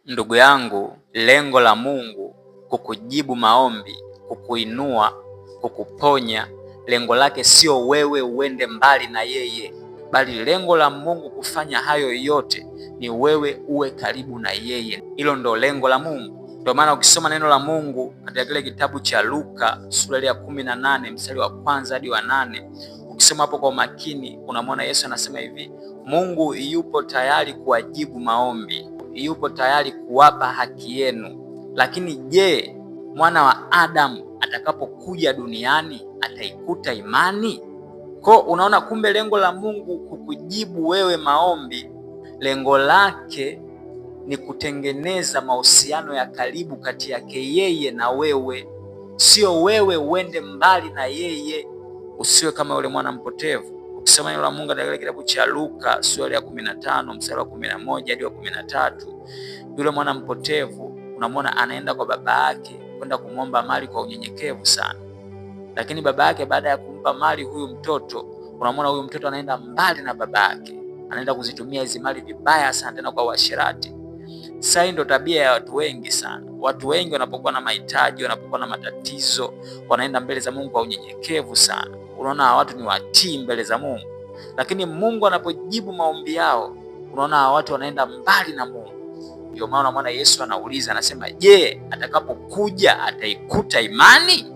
Ndugu yangu, lengo la Mungu kukujibu maombi, kukuinua, kukuponya, lengo lake sio wewe uende mbali na yeye, bali lengo la Mungu kufanya hayo yote ni wewe uwe karibu na yeye. Hilo ndo lengo la Mungu. Ndio maana ukisoma neno la Mungu katika kile kitabu cha Luka sura ya 18 mstari wa 1 hadi wa 8, ukisoma hapo kwa makini unamwona Yesu anasema hivi: Mungu yupo tayari kuwajibu maombi, yupo tayari kuwapa haki yenu. Lakini je, mwana wa Adamu atakapokuja duniani ataikuta imani? Kwa unaona, kumbe lengo la Mungu kukujibu wewe maombi, lengo lake ni kutengeneza mahusiano ya karibu kati yake yeye na wewe, sio wewe uende mbali na yeye. Usiwe kama yule mwana mpotevu. Ukisoma neno la Mungu katika kitabu cha Luka sura ya 15 mstari wa 11 hadi wa 13, yule mwana mpotevu unamwona anaenda kwa baba yake kwenda kumwomba mali kwa unyenyekevu sana. Lakini baba yake baada ya kumpa mali huyu mtoto, unamwona huyu mtoto anaenda mbali na baba yake, anaenda kuzitumia hizi mali vibaya sana, tena kwa uasherati. Sasa hii ndo tabia ya watu wengi sana. Watu wengi wanapokuwa na mahitaji, wanapokuwa na matatizo, wanaenda mbele za Mungu kwa unyenyekevu sana. Unaona watu ni watii mbele za Mungu, lakini Mungu anapojibu maombi yao, unaona watu wanaenda mbali na Mungu. Ndio maana unamwona Yesu anauliza, anasema, je, atakapokuja ataikuta imani?